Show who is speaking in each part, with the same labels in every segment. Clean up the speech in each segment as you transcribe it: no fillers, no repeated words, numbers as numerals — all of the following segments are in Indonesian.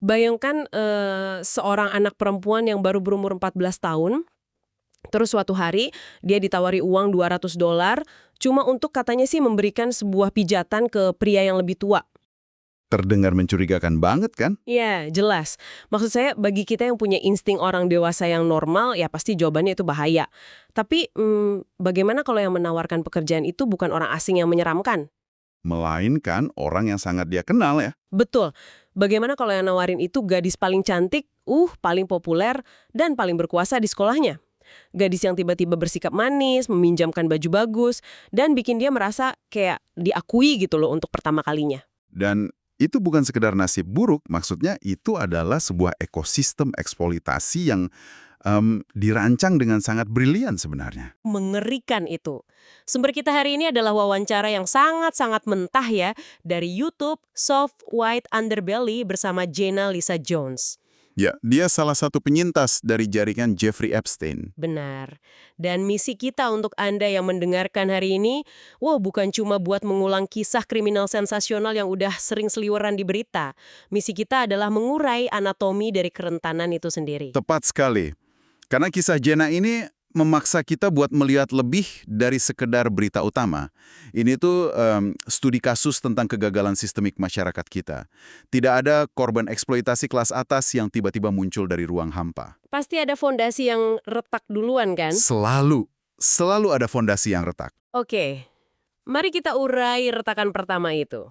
Speaker 1: Bayangkan seorang anak perempuan yang baru berumur 14 tahun, terus suatu hari dia ditawari uang $200 cuma untuk katanya sih memberikan sebuah pijatan ke pria yang lebih tua.
Speaker 2: Terdengar mencurigakan banget kan?
Speaker 1: Ya, jelas. Maksud saya bagi kita yang punya insting orang dewasa yang normal, ya pasti jawabannya itu bahaya. Tapi bagaimana kalau yang menawarkan pekerjaan itu bukan orang asing yang menyeramkan?
Speaker 2: Melainkan orang yang sangat dia kenal ya.
Speaker 1: Betul. Bagaimana kalau yang nawarin itu gadis paling cantik, paling populer, dan paling berkuasa di sekolahnya? Gadis yang tiba-tiba bersikap manis, meminjamkan baju bagus, dan bikin dia merasa kayak diakui gitu loh untuk pertama kalinya.
Speaker 2: Dan itu bukan sekedar nasib buruk, maksudnya itu adalah sebuah ekosistem eksploitasi yang dirancang dengan sangat brilian sebenarnya.
Speaker 1: Mengerikan itu. Sumber kita hari ini adalah wawancara yang sangat-sangat mentah ya, dari YouTube, Soft White Underbelly bersama Jenna Lisa Jones.
Speaker 2: Ya, dia salah satu penyintas dari jaringan Jeffrey Epstein.
Speaker 1: Benar. Dan misi kita untuk Anda yang mendengarkan hari ini, bukan cuma buat mengulang kisah kriminal sensasional yang udah sering seliweran di berita. Misi kita adalah mengurai anatomi dari kerentanan itu sendiri.
Speaker 2: Tepat sekali. Karena kisah Jenna ini memaksa kita buat melihat lebih dari sekedar berita utama. Ini tuh studi kasus tentang kegagalan sistemik masyarakat kita. Tidak ada korban eksploitasi kelas atas yang tiba-tiba muncul dari ruang hampa.
Speaker 1: Pasti ada fondasi yang retak duluan kan?
Speaker 2: Selalu ada fondasi yang retak.
Speaker 1: Oke, mari kita urai retakan pertama itu.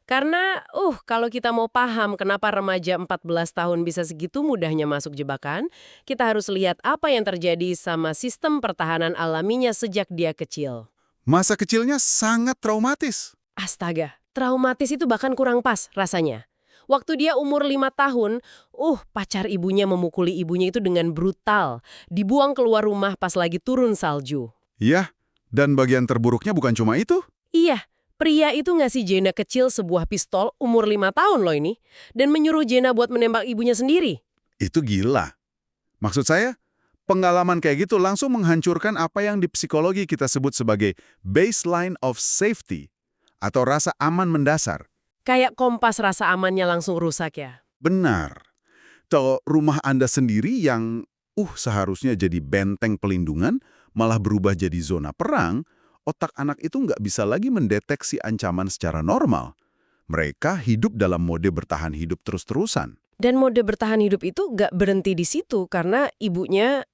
Speaker 1: Karena, kalau kita mau paham kenapa remaja 14 tahun bisa segitu mudahnya masuk jebakan, kita harus lihat apa yang terjadi sama sistem pertahanan alaminya sejak dia kecil.
Speaker 2: Masa kecilnya sangat traumatis.
Speaker 1: Astaga, traumatis itu bahkan kurang pas rasanya. Waktu dia umur 5 tahun, pacar ibunya memukuli ibunya itu dengan brutal. Dibuang keluar rumah pas lagi turun salju.
Speaker 2: Iya, dan bagian terburuknya bukan cuma itu.
Speaker 1: Iya. Pria itu ngasih Jenna kecil sebuah pistol umur 5 tahun loh ini, dan menyuruh Jenna buat menembak ibunya sendiri.
Speaker 2: Itu gila. Maksud saya, pengalaman kayak gitu langsung menghancurkan apa yang di psikologi kita sebut sebagai baseline of safety, atau rasa aman mendasar.
Speaker 1: Kayak kompas rasa amannya langsung rusak ya?
Speaker 2: Benar. Kalau rumah Anda sendiri yang seharusnya jadi benteng pelindungan, malah berubah jadi zona perang, otak anak itu nggak bisa lagi mendeteksi ancaman secara normal. Mereka hidup dalam mode bertahan hidup terus-terusan.
Speaker 1: Dan mode bertahan hidup itu nggak berhenti di situ, karena ibunya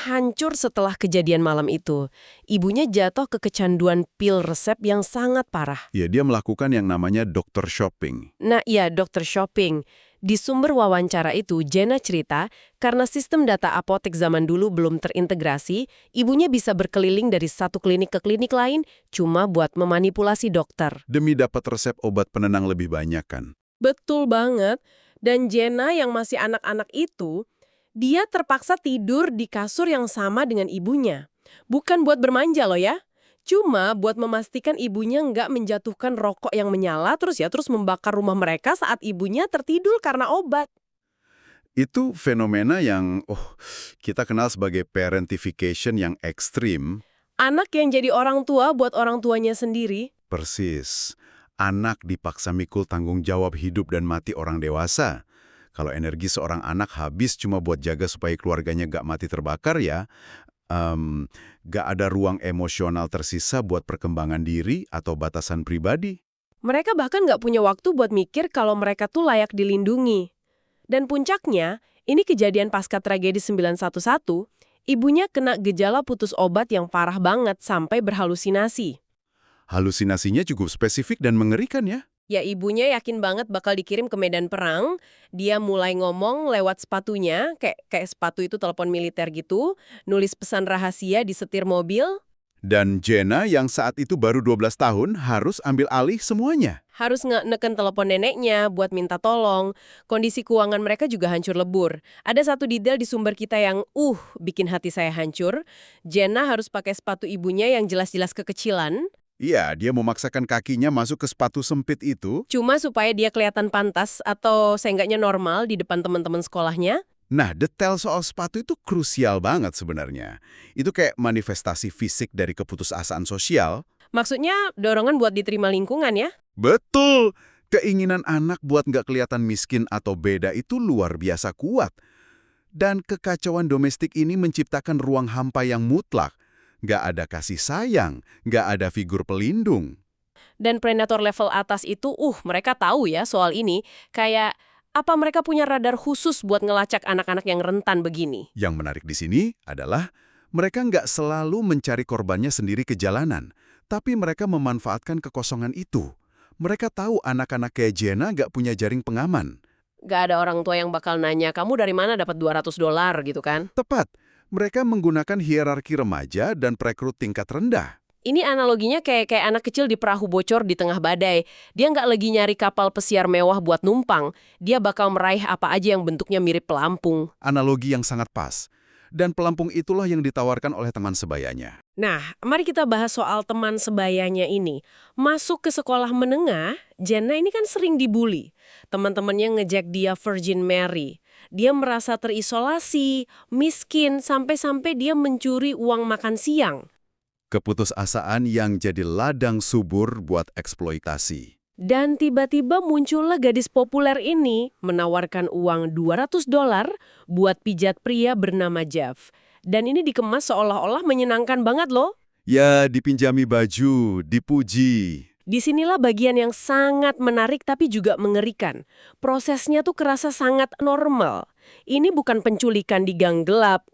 Speaker 1: hancur setelah kejadian malam itu. Ibunya jatuh ke kecanduan pil resep yang sangat parah.
Speaker 2: Ya, dia melakukan yang namanya dokter shopping.
Speaker 1: Nah iya, dokter shopping. Di sumber wawancara itu, Jenna cerita, karena sistem data apotek zaman dulu belum terintegrasi, ibunya bisa berkeliling dari satu klinik ke klinik lain cuma buat memanipulasi dokter.
Speaker 2: Demi dapat resep obat penenang lebih banyak kan?
Speaker 1: Betul banget. Dan Jenna yang masih anak-anak itu, dia terpaksa tidur di kasur yang sama dengan ibunya. Bukan buat bermanja loh ya. Cuma buat memastikan ibunya nggak menjatuhkan rokok yang menyala terus membakar rumah mereka saat ibunya tertidur karena obat.
Speaker 2: Itu fenomena yang kita kenal sebagai parentification yang ekstrim.
Speaker 1: Anak yang jadi orang tua buat orang tuanya sendiri.
Speaker 2: Persis. Anak dipaksa mikul tanggung jawab hidup dan mati orang dewasa. Kalau energi seorang anak habis cuma buat jaga supaya keluarganya nggak mati terbakar ya, gak ada ruang emosional tersisa buat perkembangan diri atau batasan pribadi.
Speaker 1: Mereka bahkan gak punya waktu buat mikir kalau mereka tuh layak dilindungi. Dan puncaknya, ini kejadian pasca tragedi 911, ibunya kena gejala putus obat yang parah banget sampai berhalusinasi.
Speaker 2: Halusinasinya cukup spesifik dan mengerikan ya.
Speaker 1: Ya ibunya yakin banget bakal dikirim ke medan perang, dia mulai ngomong lewat sepatunya, kayak sepatu itu telepon militer gitu, nulis pesan rahasia di setir mobil.
Speaker 2: Dan Jenna yang saat itu baru 12 tahun harus ambil alih semuanya.
Speaker 1: Harus neken telepon neneknya buat minta tolong. Kondisi keuangan mereka juga hancur lebur. Ada satu detail di sumber kita yang bikin hati saya hancur. Jenna harus pakai sepatu ibunya yang jelas-jelas kekecilan.
Speaker 2: Iya, dia memaksakan kakinya masuk ke sepatu sempit itu.
Speaker 1: Cuma supaya dia kelihatan pantas atau seenggaknya normal di depan teman-teman sekolahnya.
Speaker 2: Nah, detail soal sepatu itu krusial banget sebenarnya. Itu kayak manifestasi fisik dari keputusasaan sosial.
Speaker 1: Maksudnya dorongan buat diterima lingkungan ya?
Speaker 2: Betul! Keinginan anak buat nggak kelihatan miskin atau beda itu luar biasa kuat. Dan kekacauan domestik ini menciptakan ruang hampa yang mutlak. Nggak ada kasih sayang, nggak ada figur pelindung.
Speaker 1: Dan predator level atas itu, mereka tahu ya soal ini. Kayak, apa mereka punya radar khusus buat ngelacak anak-anak yang rentan begini?
Speaker 2: Yang menarik di sini adalah mereka nggak selalu mencari korbannya sendiri ke jalanan, tapi mereka memanfaatkan kekosongan itu. Mereka tahu anak-anak kayak Jenna nggak punya jaring pengaman.
Speaker 1: Gak ada orang tua yang bakal nanya, kamu dari mana dapat $200 gitu kan?
Speaker 2: Tepat, mereka menggunakan hierarki remaja dan perekrut tingkat rendah.
Speaker 1: Ini analoginya kayak anak kecil di perahu bocor di tengah badai. Dia nggak lagi nyari kapal pesiar mewah buat numpang. Dia bakal meraih apa aja yang bentuknya mirip pelampung.
Speaker 2: Analogi yang sangat pas. Dan pelampung itulah yang ditawarkan oleh teman sebayanya.
Speaker 1: Nah, mari kita bahas soal teman sebayanya ini. Masuk ke sekolah menengah, Jenna ini kan sering dibully. Teman-temannya ngejek dia Virgin Mary. Dia merasa terisolasi, miskin, sampai-sampai dia mencuri uang makan siang.
Speaker 2: Keputusasaan yang jadi ladang subur buat eksploitasi.
Speaker 1: Dan tiba-tiba muncullah gadis populer ini menawarkan uang $200 buat pijat pria bernama Jeff. Dan ini dikemas seolah-olah menyenangkan banget loh.
Speaker 2: Ya, dipinjami baju, dipuji.
Speaker 1: Disinilah bagian yang sangat menarik tapi juga mengerikan. Prosesnya tuh kerasa sangat normal. Ini bukan penculikan di gang gelap.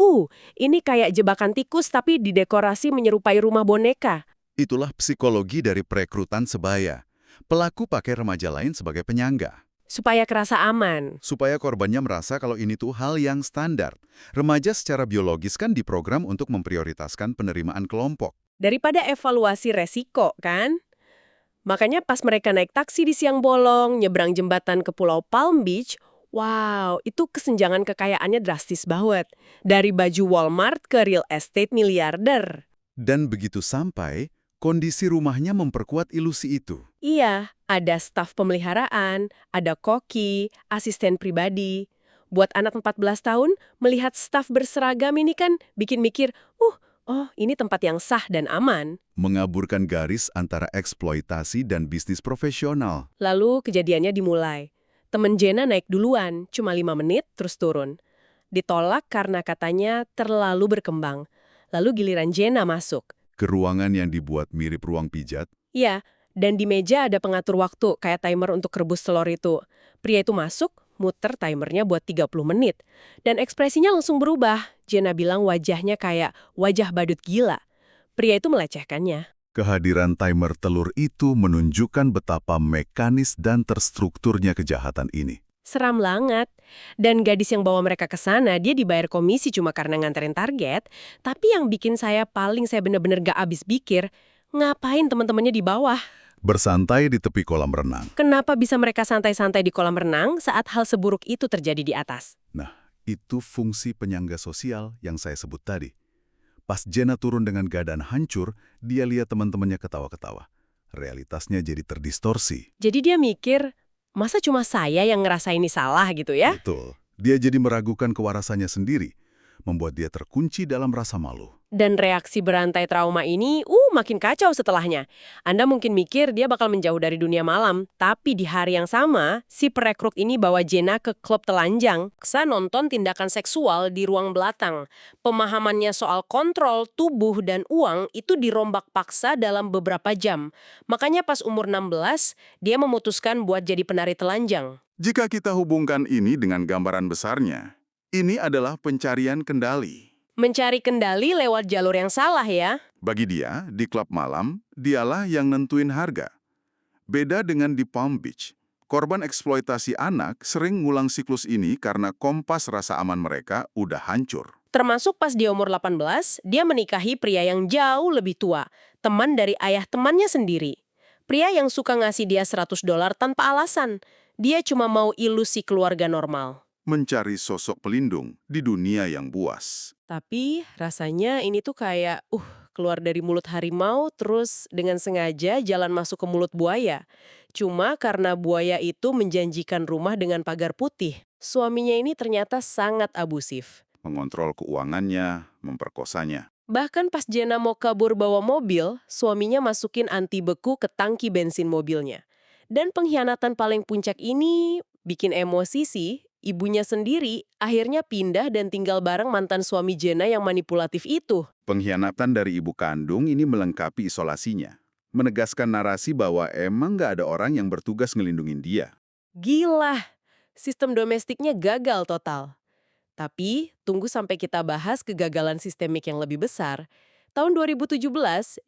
Speaker 1: Ini kayak jebakan tikus tapi didekorasi menyerupai rumah boneka.
Speaker 2: Itulah psikologi dari perekrutan sebaya. Pelaku pakai remaja lain sebagai penyangga.
Speaker 1: Supaya kerasa aman.
Speaker 2: Supaya korbannya merasa kalau ini tuh hal yang standar. Remaja secara biologis kan diprogram untuk memprioritaskan penerimaan kelompok.
Speaker 1: Daripada evaluasi resiko, kan? Makanya pas mereka naik taksi di siang bolong, nyebrang jembatan ke Pulau Palm Beach, wow, itu kesenjangan kekayaannya drastis banget. Dari baju Walmart ke real estate miliarder.
Speaker 2: Dan begitu sampai, kondisi rumahnya memperkuat ilusi itu.
Speaker 1: Iya, ada staf pemeliharaan, ada koki, asisten pribadi. Buat anak 14 tahun, melihat staf berseragam ini kan bikin mikir, ini tempat yang sah dan aman.
Speaker 2: Mengaburkan garis antara eksploitasi dan bisnis profesional.
Speaker 1: Lalu kejadiannya dimulai. Temen Jenna naik duluan, cuma 5 menit terus turun. Ditolak karena katanya terlalu berkembang. Lalu giliran Jenna masuk.
Speaker 2: Ke ruangan yang dibuat mirip ruang pijat.
Speaker 1: Iya, dan di meja ada pengatur waktu, kayak timer untuk rebus telur itu. Pria itu masuk, muter timernya buat 30 menit. Dan ekspresinya langsung berubah. Jenna bilang wajahnya kayak wajah badut gila. Pria itu melecehkannya.
Speaker 2: Kehadiran timer telur itu menunjukkan betapa mekanis dan terstrukturnya kejahatan ini.
Speaker 1: Seram banget. Dan gadis yang bawa mereka ke sana, dia dibayar komisi cuma karena nganterin target. Tapi yang bikin saya bener-bener gak habis pikir, ngapain teman-temannya di bawah?
Speaker 2: Bersantai di tepi kolam renang.
Speaker 1: Kenapa bisa mereka santai-santai di kolam renang saat hal seburuk itu terjadi di atas?
Speaker 2: Nah, itu fungsi penyangga sosial yang saya sebut tadi. Pas Jenna turun dengan keadaan hancur, dia lihat teman-temannya ketawa-ketawa. Realitasnya jadi terdistorsi.
Speaker 1: Jadi dia mikir, masa cuma saya yang ngerasa ini salah gitu ya?
Speaker 2: Betul. Dia jadi meragukan kewarasannya sendiri, membuat dia terkunci dalam rasa malu.
Speaker 1: Dan reaksi berantai trauma ini, makin kacau setelahnya. Anda mungkin mikir dia bakal menjauh dari dunia malam, tapi di hari yang sama, si perekrut ini bawa Jenna ke klub telanjang. Saya nonton tindakan seksual di ruang belakang. Pemahamannya soal kontrol, tubuh, dan uang itu dirombak paksa dalam beberapa jam. Makanya pas umur 16, dia memutuskan buat jadi penari telanjang.
Speaker 2: Jika kita hubungkan ini dengan gambaran besarnya, ini adalah pencarian kendali.
Speaker 1: Mencari kendali lewat jalur yang salah ya.
Speaker 2: Bagi dia, di klub malam, dialah yang nentuin harga. Beda dengan di Palm Beach, korban eksploitasi anak sering ngulang siklus ini karena kompas rasa aman mereka udah hancur.
Speaker 1: Termasuk pas dia umur 18, dia menikahi pria yang jauh lebih tua, teman dari ayah temannya sendiri. Pria yang suka ngasih dia $100 tanpa alasan. Dia cuma mau ilusi keluarga normal.
Speaker 2: Mencari sosok pelindung di dunia yang buas.
Speaker 1: Tapi rasanya ini tuh kayak, keluar dari mulut harimau terus dengan sengaja jalan masuk ke mulut buaya. Cuma karena buaya itu menjanjikan rumah dengan pagar putih. Suaminya ini ternyata sangat abusif.
Speaker 2: Mengontrol keuangannya, memperkosanya.
Speaker 1: Bahkan pas Jenna mau kabur bawa mobil, suaminya masukin anti beku ke tangki bensin mobilnya. Dan pengkhianatan paling puncak ini bikin emosi sih. Ibunya sendiri akhirnya pindah dan tinggal bareng mantan suami Jenna yang manipulatif itu.
Speaker 2: Pengkhianatan dari ibu kandung ini melengkapi isolasinya. Menegaskan narasi bahwa emang nggak ada orang yang bertugas ngelindungin dia.
Speaker 1: Gila, sistem domestiknya gagal total. Tapi, tunggu sampai kita bahas kegagalan sistemik yang lebih besar. Tahun 2017,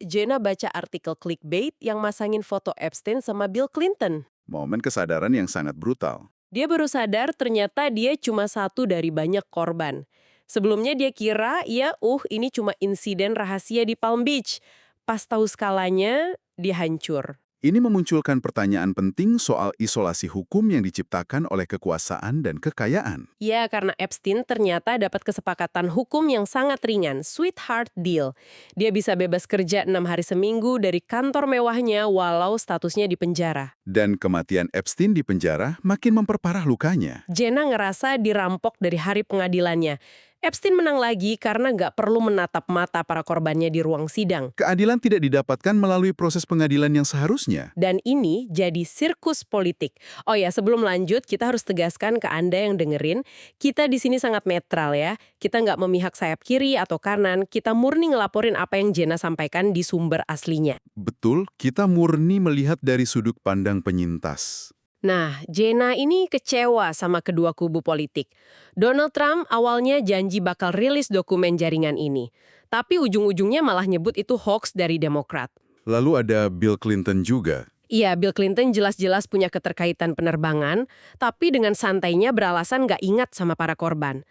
Speaker 1: Jenna baca artikel clickbait yang masangin foto Epstein sama Bill Clinton.
Speaker 2: Momen kesadaran yang sangat brutal.
Speaker 1: Dia baru sadar ternyata dia cuma satu dari banyak korban. Sebelumnya dia kira, ini cuma insiden rahasia di Palm Beach. Pas tahu skalanya, dia hancur.
Speaker 2: Ini memunculkan pertanyaan penting soal isolasi hukum yang diciptakan oleh kekuasaan dan kekayaan.
Speaker 1: Ya, karena Epstein ternyata dapat kesepakatan hukum yang sangat ringan, sweetheart deal. Dia bisa bebas kerja 6 hari seminggu dari kantor mewahnya walau statusnya di penjara.
Speaker 2: Dan kematian Epstein di penjara makin memperparah lukanya.
Speaker 1: Jenna ngerasa dirampok dari hari pengadilannya. Epstein menang lagi karena nggak perlu menatap mata para korbannya di ruang sidang.
Speaker 2: Keadilan tidak didapatkan melalui proses pengadilan yang seharusnya.
Speaker 1: Dan ini jadi sirkus politik. Oh ya, sebelum lanjut, kita harus tegaskan ke Anda yang dengerin, kita di sini sangat netral ya. Kita nggak memihak sayap kiri atau kanan, kita murni ngelaporin apa yang Jenna sampaikan di sumber aslinya.
Speaker 2: Betul, kita murni melihat dari sudut pandang penyintas.
Speaker 1: Nah, Jenna ini kecewa sama kedua kubu politik. Donald Trump awalnya janji bakal rilis dokumen jaringan ini. Tapi ujung-ujungnya malah nyebut itu hoax dari Demokrat.
Speaker 2: Lalu ada Bill Clinton juga.
Speaker 1: Iya, Bill Clinton jelas-jelas punya keterkaitan penerbangan, tapi dengan santainya beralasan nggak ingat sama para korban.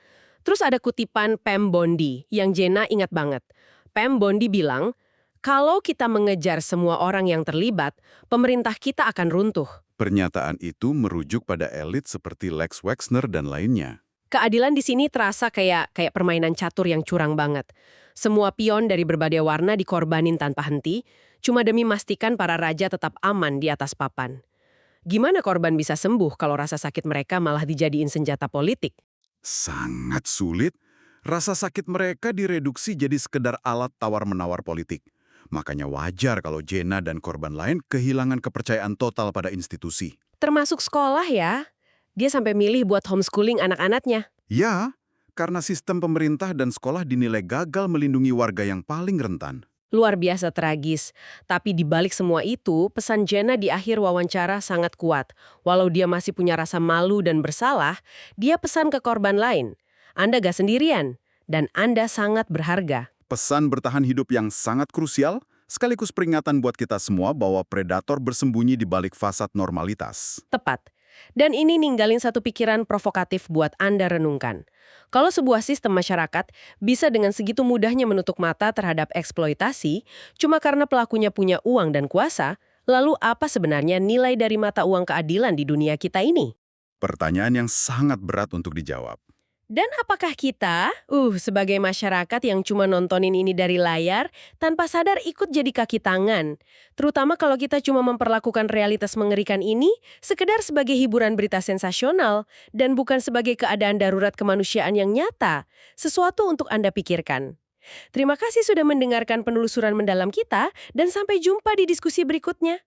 Speaker 1: Terus ada kutipan Pam Bondi yang Jenna ingat banget. Pam Bondi bilang, kalau kita mengejar semua orang yang terlibat, pemerintah kita akan runtuh.
Speaker 2: Pernyataan itu merujuk pada elit seperti Lex Wexner dan lainnya.
Speaker 1: Keadilan di sini terasa kayak permainan catur yang curang banget. Semua pion dari berbagai warna dikorbanin tanpa henti, cuma demi memastikan para raja tetap aman di atas papan. Gimana korban bisa sembuh kalau rasa sakit mereka malah dijadiin senjata politik?
Speaker 2: Sangat sulit. Rasa sakit mereka direduksi jadi sekedar alat tawar-menawar politik. Makanya wajar kalau Jenna dan korban lain kehilangan kepercayaan total pada institusi.
Speaker 1: Termasuk sekolah ya. Dia sampai milih buat homeschooling anak-anaknya.
Speaker 2: Ya, karena sistem pemerintah dan sekolah dinilai gagal melindungi warga yang paling rentan.
Speaker 1: Luar biasa tragis. Tapi di balik semua itu, pesan Jenna di akhir wawancara sangat kuat. Walau dia masih punya rasa malu dan bersalah, dia pesan ke korban lain. Anda gak sendirian, dan Anda sangat berharga.
Speaker 2: Pesan bertahan hidup yang sangat krusial, sekaligus peringatan buat kita semua bahwa predator bersembunyi di balik fasad normalitas.
Speaker 1: Tepat. Dan ini ninggalin satu pikiran provokatif buat Anda renungkan. Kalau sebuah sistem masyarakat bisa dengan segitu mudahnya menutup mata terhadap eksploitasi, cuma karena pelakunya punya uang dan kuasa, lalu apa sebenarnya nilai dari mata uang keadilan di dunia kita ini?
Speaker 2: Pertanyaan yang sangat berat untuk dijawab.
Speaker 1: Dan apakah kita, sebagai masyarakat yang cuma nontonin ini dari layar, tanpa sadar ikut jadi kaki tangan? Terutama kalau kita cuma memperlakukan realitas mengerikan ini sekedar sebagai hiburan berita sensasional dan bukan sebagai keadaan darurat kemanusiaan yang nyata. Sesuatu untuk Anda pikirkan. Terima kasih sudah mendengarkan penelusuran mendalam kita dan sampai jumpa di diskusi berikutnya.